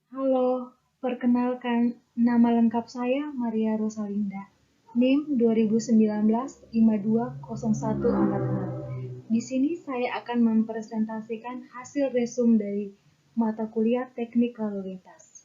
Halo, perkenalkan nama lengkap saya Maria Rosalinda, NIM 2019 520146. Di sini saya akan mempresentasikan hasil resum dari mata kuliah Teknik Lalu Lintas.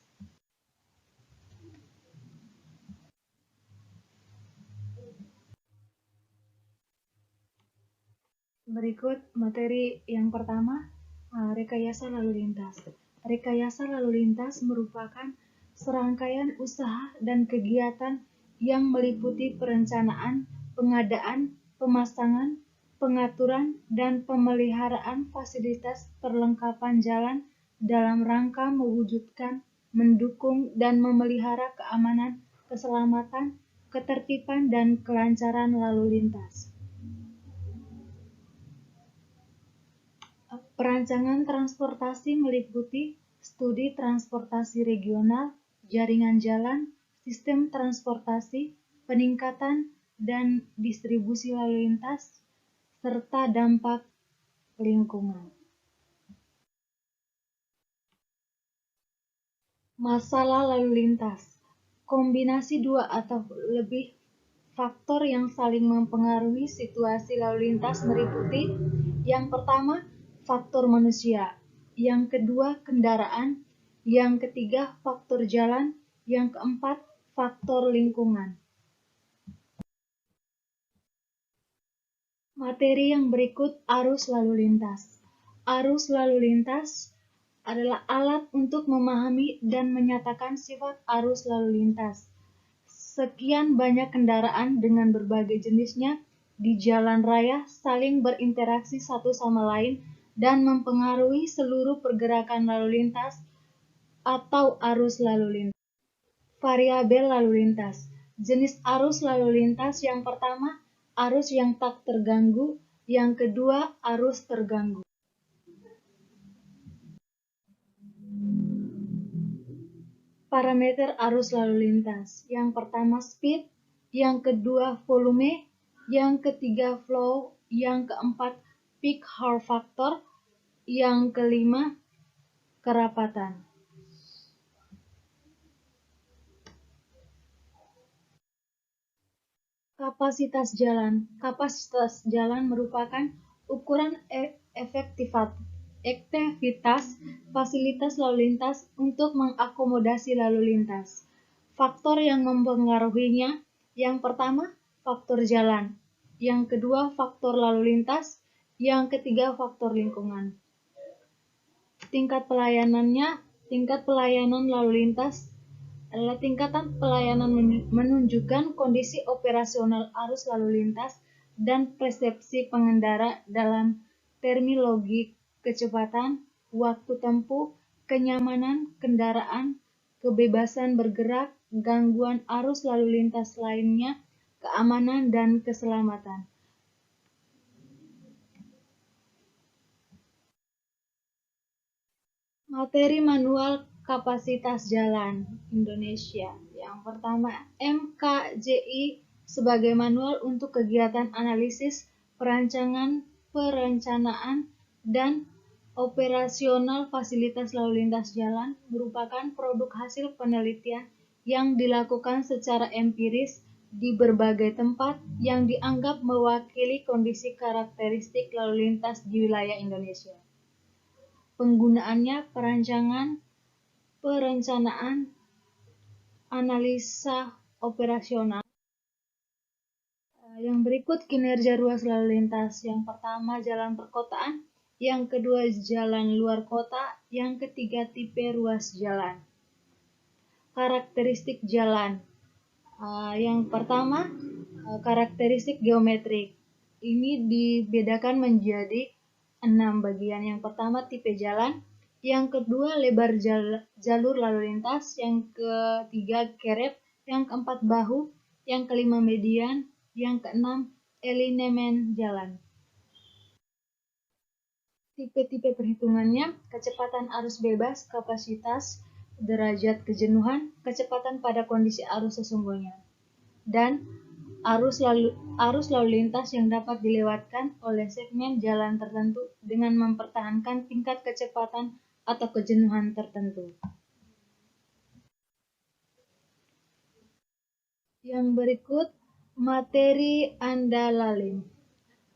Berikut materi yang pertama, rekayasa lalu lintas. Rekayasa lalu lintas merupakan serangkaian usaha dan kegiatan yang meliputi perencanaan, pengadaan, pemasangan, pengaturan, dan pemeliharaan fasilitas perlengkapan jalan dalam rangka mewujudkan, mendukung, dan memelihara keamanan, keselamatan, ketertiban, dan kelancaran lalu lintas. Perancangan transportasi meliputi studi transportasi regional, jaringan jalan, sistem transportasi, peningkatan dan distribusi lalu lintas, serta dampak lingkungan. Masalah lalu lintas. Kombinasi dua atau lebih faktor yang saling mempengaruhi situasi lalu lintas meliputi: yang pertama, faktor manusia; yang kedua, kendaraan; yang ketiga, faktor jalan; yang keempat, faktor lingkungan. Materi yang berikut arus lalu lintas. Arus lalu lintas adalah alat untuk memahami dan menyatakan sifat arus lalu lintas. Sekian banyak kendaraan dengan berbagai jenisnya di jalan raya saling berinteraksi satu sama lain dan mempengaruhi seluruh pergerakan lalu lintas atau arus lalu lintas. Variabel lalu lintas. Jenis arus lalu lintas yang pertama, arus yang tak terganggu; yang kedua, arus terganggu. Parameter arus lalu lintas. Yang pertama speed, yang kedua volume, yang ketiga flow, yang keempat peak hour factor, yang kelima kerapatan. Kapasitas jalan. Kapasitas jalan merupakan ukuran efektivitas fasilitas lalu lintas untuk mengakomodasi lalu lintas. Faktor yang mempengaruhinya: yang pertama, faktor jalan; yang kedua, faktor lalu lintas; yang ketiga, faktor lingkungan. Tingkat pelayanannya, tingkat pelayanan lalu lintas adalah tingkatan pelayanan menunjukkan kondisi operasional arus lalu lintas dan persepsi pengendara dalam terminologi kecepatan, waktu tempuh, kenyamanan kendaraan, kebebasan bergerak, gangguan arus lalu lintas lainnya, keamanan dan keselamatan. Materi manual kapasitas jalan Indonesia. Yang pertama, MKJI sebagai manual untuk kegiatan analisis, perancangan, perencanaan, dan operasional fasilitas lalu lintas jalan merupakan produk hasil penelitian yang dilakukan secara empiris di berbagai tempat yang dianggap mewakili kondisi karakteristik lalu lintas di wilayah Indonesia. Penggunaannya perancangan, perencanaan, analisa operasional. Yang berikut kinerja ruas lalu lintas. Yang pertama, jalan perkotaan; yang kedua, jalan luar kota; yang ketiga, tipe ruas jalan. Karakteristik jalan. Yang pertama, karakteristik geometrik. Ini dibedakan menjadi 6 bagian. Yang pertama, tipe jalan; yang kedua, lebar jalur lalu lintas; yang ketiga, kerep; yang keempat, bahu; yang kelima, median; yang keenam, elinemen jalan. Tipe-tipe perhitungannya: kecepatan arus bebas, kapasitas, derajat kejenuhan, kecepatan pada kondisi arus sesungguhnya, dan arus lalu lintas yang dapat dilewatkan oleh segmen jalan tertentu dengan mempertahankan tingkat kecepatan atau kejenuhan tertentu. Yang berikut, materi andalalim.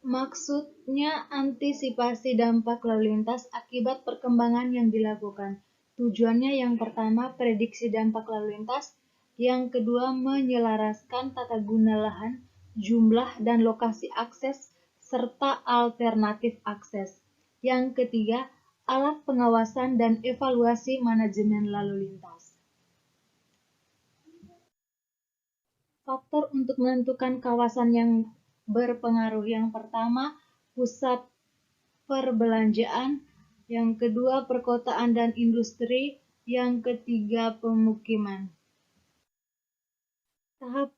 Maksudnya antisipasi dampak lalu lintas akibat perkembangan yang dilakukan. Tujuannya yang pertama, prediksi dampak lalu lintas. Yang kedua, menyelaraskan tata guna lahan, jumlah dan lokasi akses, serta alternatif akses. Yang ketiga, alat pengawasan dan evaluasi manajemen lalu lintas. Faktor untuk menentukan kawasan yang berpengaruh. Yang pertama, pusat perbelanjaan. Yang kedua, perkotaan dan industri. Yang ketiga, pemukiman. Tahap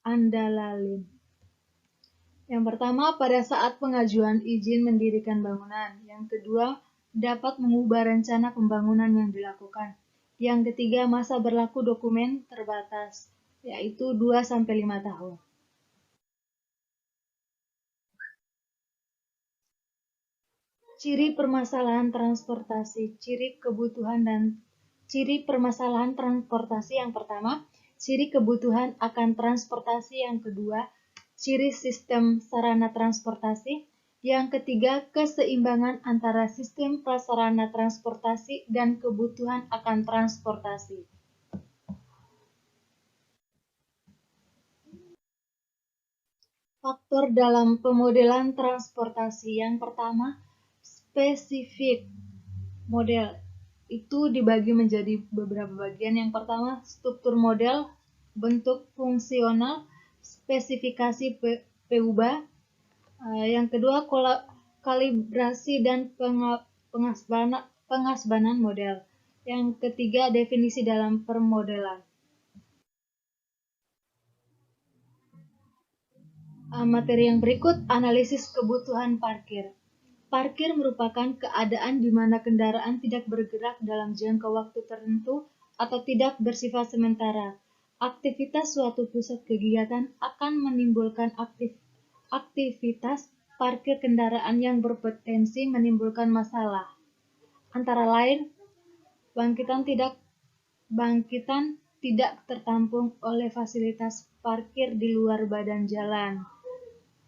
andalalim. Yang pertama, pada saat pengajuan izin mendirikan bangunan. Yang kedua, dapat mengubah rencana pembangunan yang dilakukan. Yang ketiga, masa berlaku dokumen terbatas, yaitu 2-5 tahun. Ciri permasalahan transportasi, ciri permasalahan transportasi yang pertama, ciri kebutuhan akan transportasi yang kedua, ciri sistem sarana transportasi, yang ketiga, keseimbangan antara sistem prasarana transportasi dan kebutuhan akan transportasi. Faktor dalam pemodelan transportasi yang pertama, spesifik model itu dibagi menjadi beberapa bagian. Yang pertama, struktur model, bentuk fungsional, spesifikasi PUBA. Yang kedua, kalibrasi dan pengasbanan model. Yang ketiga, definisi dalam permodelan. Materi yang berikut, analisis kebutuhan parkir. Parkir merupakan keadaan di mana kendaraan tidak bergerak dalam jangka waktu tertentu atau tidak bersifat sementara. Aktivitas suatu pusat kegiatan akan menimbulkan aktivitas parkir kendaraan yang berpotensi menimbulkan masalah. Antara lain, bangkitan tidak tertampung oleh fasilitas parkir di luar badan jalan.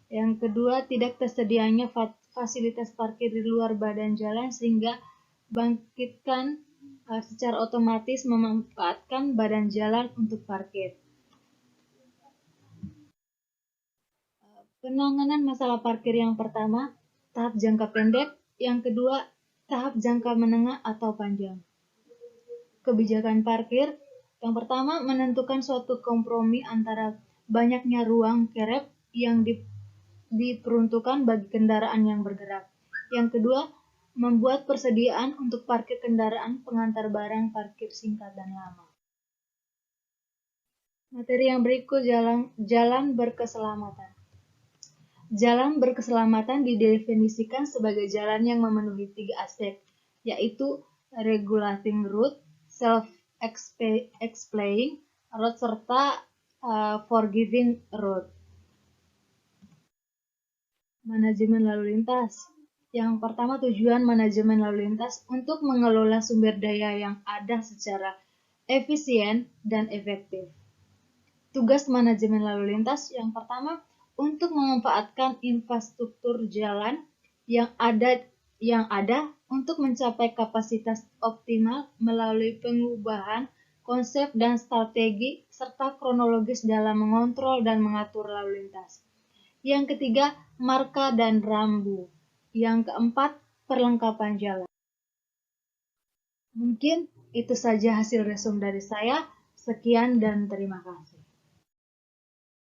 Yang kedua, tidak tersedianya fasilitas parkir di luar badan jalan sehingga bangkitan secara otomatis memanfaatkan badan jalan untuk parkir. Penanganan masalah parkir yang pertama, tahap jangka pendek, yang kedua, tahap jangka menengah atau panjang. Kebijakan parkir, yang pertama, menentukan suatu kompromi antara banyaknya ruang kerep yang diperuntukkan bagi kendaraan yang bergerak. Yang kedua, membuat persediaan untuk parkir kendaraan pengantar barang parkir singkat dan lama. Materi yang berikut, jalan berkeselamatan. Jalan berkeselamatan didefinisikan sebagai jalan yang memenuhi 3 aspek, yaitu regulating route, self-explaying route, serta forgiving route. Manajemen lalu lintas. Yang pertama, tujuan manajemen lalu lintas untuk mengelola sumber daya yang ada secara efisien dan efektif. Tugas manajemen lalu lintas yang pertama, untuk memanfaatkan infrastruktur jalan yang ada untuk mencapai kapasitas optimal melalui pengubahan konsep dan strategi serta kronologis dalam mengontrol dan mengatur lalu lintas. Yang ketiga, marka dan rambu. Yang keempat, perlengkapan jalan. Mungkin itu saja hasil resum dari saya. Sekian dan terima kasih.